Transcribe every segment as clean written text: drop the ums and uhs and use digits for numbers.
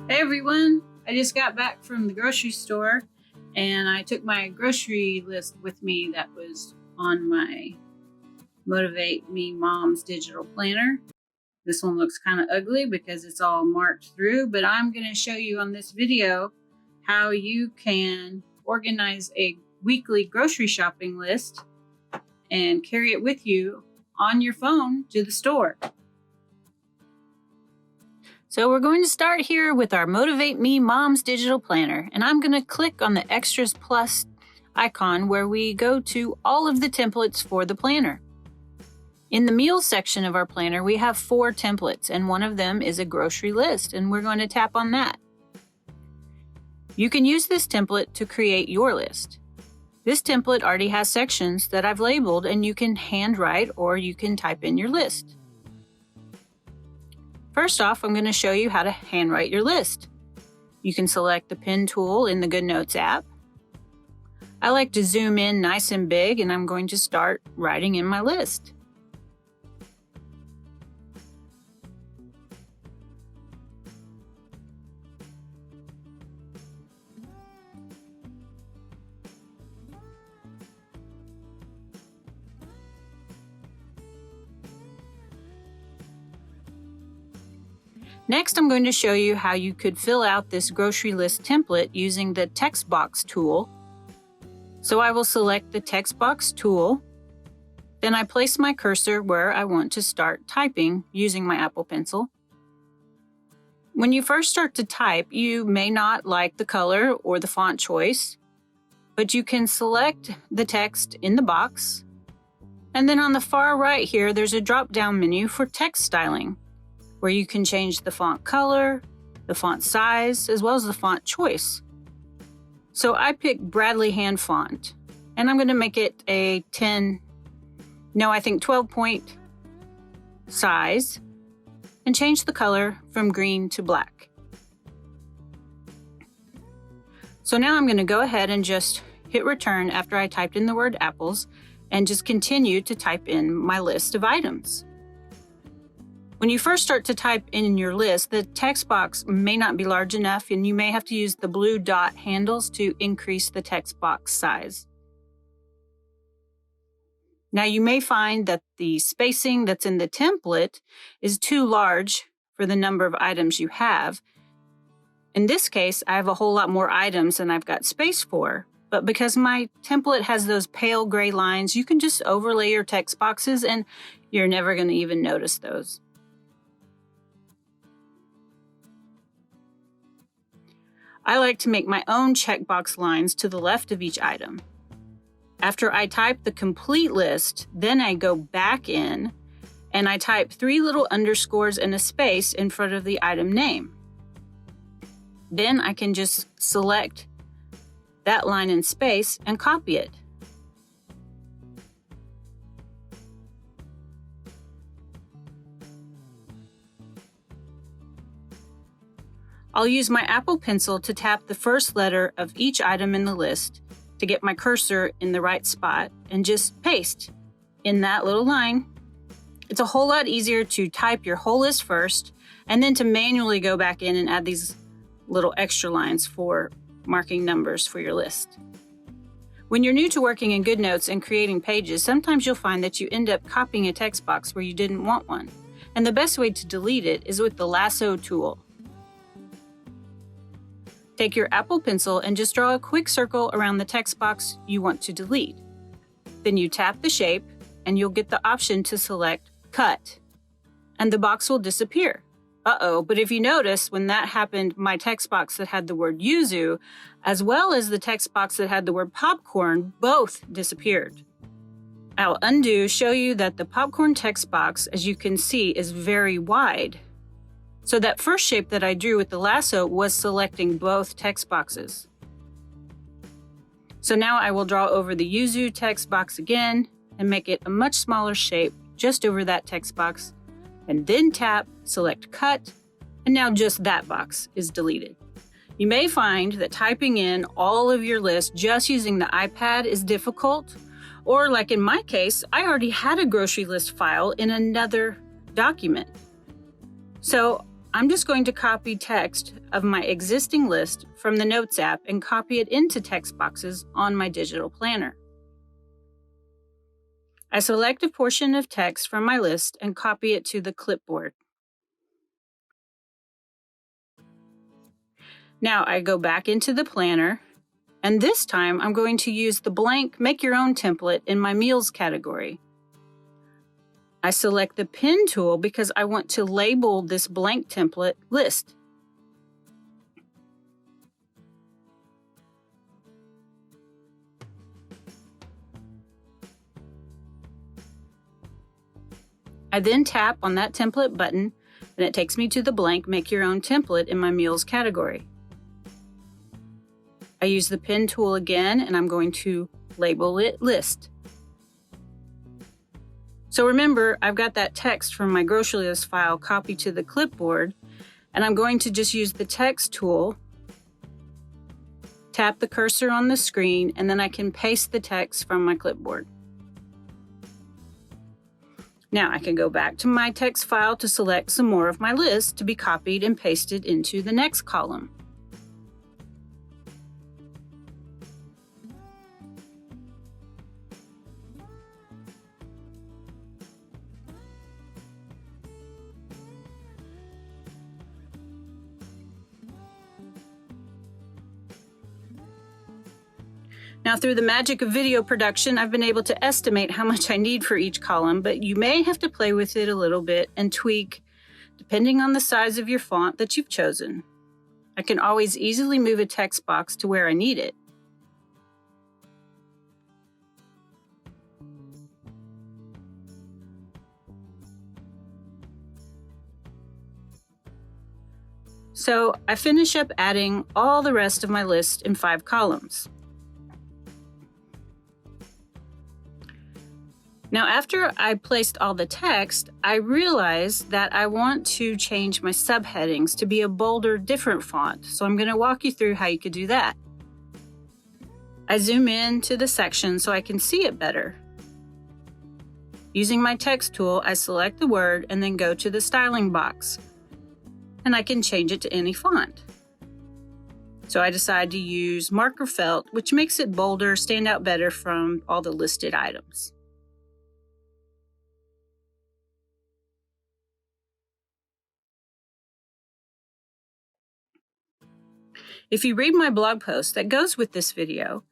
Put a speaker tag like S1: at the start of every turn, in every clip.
S1: Hey everyone, I just got back from the grocery store and I took my grocery list with me that was on my Motivate Me Mom's digital planner. This one looks kind of ugly because it's all marked through, but I'm going to show you on this video how you can organize a weekly grocery shopping list and carry it with you on your phone to the store. So we're going to start here with our Motivate Me Mom's digital planner, and I'm going to click on the Extras Plus icon where we go to all of the templates for the planner. In the meals section of our planner, we have 4 templates, and one of them is a grocery list, and we're going to tap on that. You can use this template to create your list. This template already has sections that I've labeled, and you can handwrite or you can type in your list. First off, I'm going to show you how to handwrite your list. You can select the pen tool in the GoodNotes app. I like to zoom in nice and big, and I'm going to start writing in my list. Next, I'm going to show you how you could fill out this grocery list template using the text box tool. So I will select the text box tool. Then I place my cursor where I want to start typing using my Apple Pencil. When you first start to type, you may not like the color or the font choice, but you can select the text in the box. And then on the far right here, there's a drop-down menu for text styling, where you can change the font color, the font size, as well as the font choice. So I picked Bradley hand font, and I'm going to make it a 12 point size, and change the color from green to black. So now I'm going to go ahead and just hit return after I typed in the word apples, and just continue to type in my list of items. When you first start to type in your list, the text box may not be large enough, and you may have to use the blue dot handles to increase the text box size. Now you may find that the spacing that's in the template is too large for the number of items you have. In this case, I have a whole lot more items than I've got space for, but because my template has those pale gray lines, you can just overlay your text boxes and you're never going to even notice those. I like to make my own checkbox lines to the left of each item. After I type the complete list, then I go back in and I type 3 little underscores and a space in front of the item name. Then I can just select that line and space and copy it. I'll use my Apple Pencil to tap the first letter of each item in the list to get my cursor in the right spot and just paste in that little line. It's a whole lot easier to type your whole list first and then to manually go back in and add these little extra lines for marking numbers for your list. When you're new to working in GoodNotes and creating pages, sometimes you'll find that you end up copying a text box where you didn't want one. And the best way to delete it is with the lasso tool. Take your Apple Pencil and just draw a quick circle around the text box you want to delete. Then you tap the shape and you'll get the option to select Cut, and the box will disappear. But if you notice, when that happened, my text box that had the word yuzu, as well as the text box that had the word popcorn, both disappeared. I'll undo, show you that the popcorn text box, as you can see, is very wide. So that first shape that I drew with the lasso was selecting both text boxes. So now I will draw over the yuzu text box again, and make it a much smaller shape just over that text box, and then tap Select Cut, and now just that box is deleted. You may find that typing in all of your list just using the iPad is difficult, or like in my case, I already had a grocery list file in another document. So I'm just going to copy text of my existing list from the Notes app and copy it into text boxes on my digital planner. I select a portion of text from my list and copy it to the clipboard. Now I go back into the planner, and this time I'm going to use the blank Make Your Own template in my Meals category. I select the Pen tool because I want to label this blank template list. I then tap on that template button, and it takes me to the blank Make Your Own template in my Meals category. I use the Pen tool again, and I'm going to label it List. So remember, I've got that text from my grocery list file copied to the clipboard, and I'm going to just use the Text tool, tap the cursor on the screen, and then I can paste the text from my clipboard. Now I can go back to my text file to select some more of my list to be copied and pasted into the next column. Now, through the magic of video production, I've been able to estimate how much I need for each column, but you may have to play with it a little bit and tweak depending on the size of your font that you've chosen. I can always easily move a text box to where I need it. So I finish up adding all the rest of my list in 5 columns. Now, after I placed all the text, I realized that I want to change my subheadings to be a bolder, different font. So I'm going to walk you through how you could do that. I zoom in to the section so I can see it better. Using my text tool, I select the word and then go to the styling box. And I can change it to any font. So I decide to use marker felt, which makes it bolder, stand out better from all the listed items. If you read my blog post that goes with this video,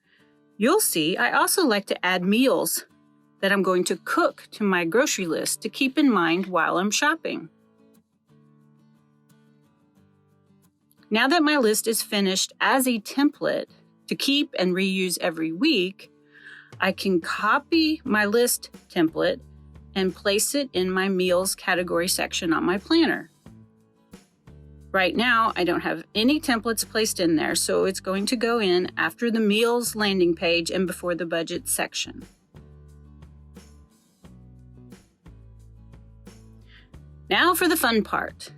S1: you'll see I also like to add meals that I'm going to cook to my grocery list to keep in mind while I'm shopping. Now that my list is finished as a template to keep and reuse every week, I can copy my list template and place it in my Meals category section on my planner. Right now, I don't have any templates placed in there, so it's going to go in after the Meals landing page and before the Budget section. Now for the fun part.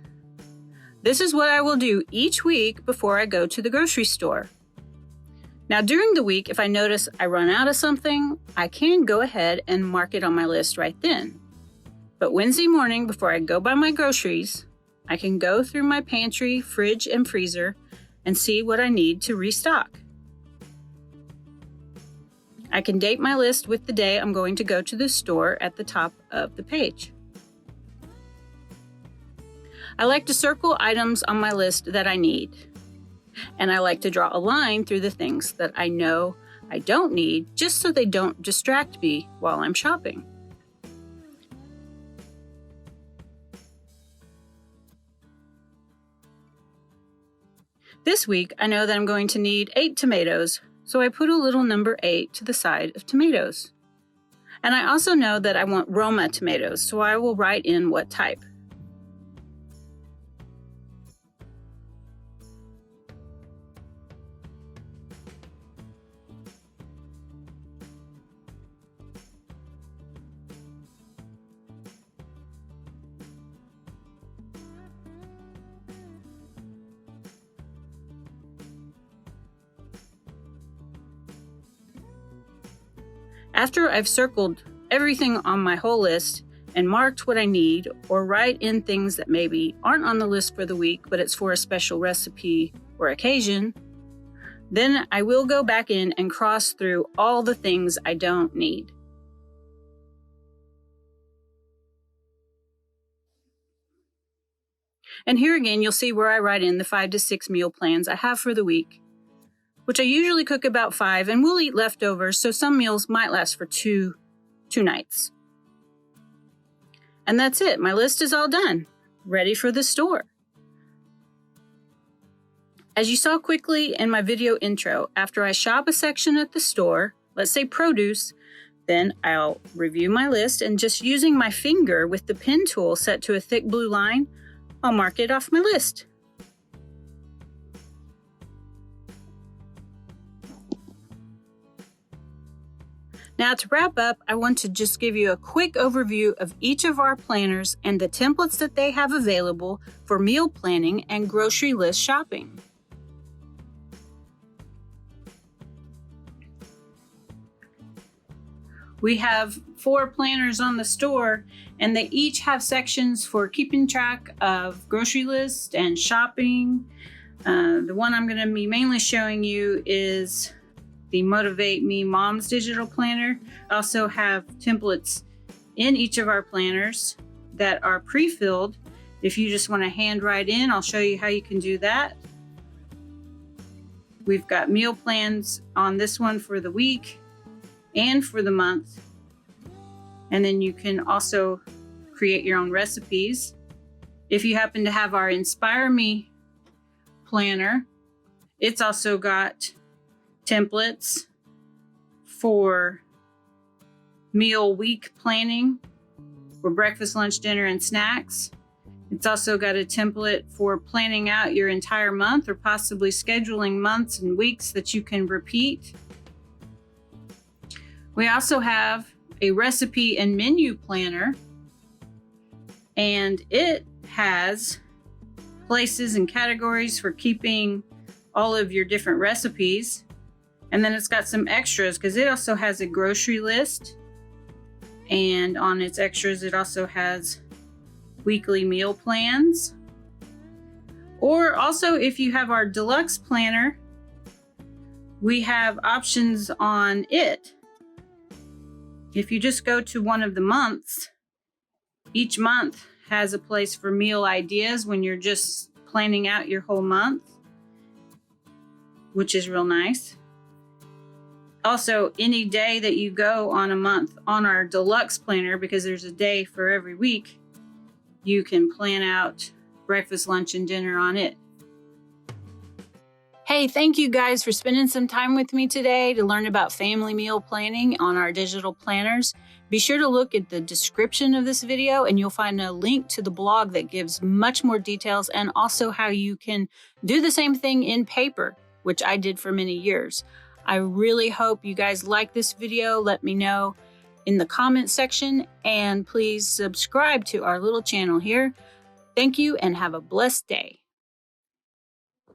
S1: This is what I will do each week before I go to the grocery store. Now, during the week, if I notice I run out of something, I can go ahead and mark it on my list right then. But Wednesday morning, before I go buy my groceries, I can go through my pantry, fridge, and freezer and see what I need to restock. I can date my list with the day I'm going to go to the store at the top of the page. I like to circle items on my list that I need, and I like to draw a line through the things that I know I don't need, just so they don't distract me while I'm shopping. This week, I know that I'm going to need 8 tomatoes, so I put a little number 8 to the side of tomatoes. And I also know that I want Roma tomatoes, so I will write in what type. After I've circled everything on my whole list and marked what I need, or write in things that maybe aren't on the list for the week, but it's for a special recipe or occasion, then I will go back in and cross through all the things I don't need. And here again, you'll see where I write in the 5 to 6 meal plans I have for the week, which I usually cook about 5, and we'll eat leftovers, so some meals might last for two nights. And that's it. My list is all done, ready for the store. As you saw quickly in my video intro, after I shop a section at the store, let's say produce, then I'll review my list, and just using my finger with the pen tool set to a thick blue line, I'll mark it off my list. Now to wrap up, I want to just give you a quick overview of each of our planners and the templates that they have available for meal planning and grocery list shopping. We have 4 planners on the store, and they each have sections for keeping track of grocery lists and shopping. The one I'm going to be mainly showing you is the Motivate Me Mom's digital planner. I also have templates in each of our planners that are pre-filled. If you just want to hand write in, I'll show you how you can do that. We've got meal plans on this one for the week and for the month. And then you can also create your own recipes. If you happen to have our Inspire Me planner, it's also got templates for meal week planning for breakfast, lunch, dinner, and snacks. It's also got a template for planning out your entire month, or possibly scheduling months and weeks that you can repeat. We also have a recipe and menu planner, and it has places and categories for keeping all of your different recipes. And then it's got some extras because it also has a grocery list, and on its extras it also has weekly meal plans. Or also, if you have our deluxe planner, we have options on it. If you just go to one of the months, each month has a place for meal ideas when you're just planning out your whole month, which is real nice. Also, any day that you go on a month on our deluxe planner, because there's a day for every week, you can plan out breakfast, lunch, and dinner on it. Hey, thank you guys for spending some time with me today to learn about family meal planning on our digital planners. Be sure to look at the description of this video, and you'll find a link to the blog that gives much more details, and also how you can do the same thing in paper, which I did for many years. I really hope you guys like this video. Let me know in the comment section, and please subscribe to our little channel here. Thank you, and have a blessed day.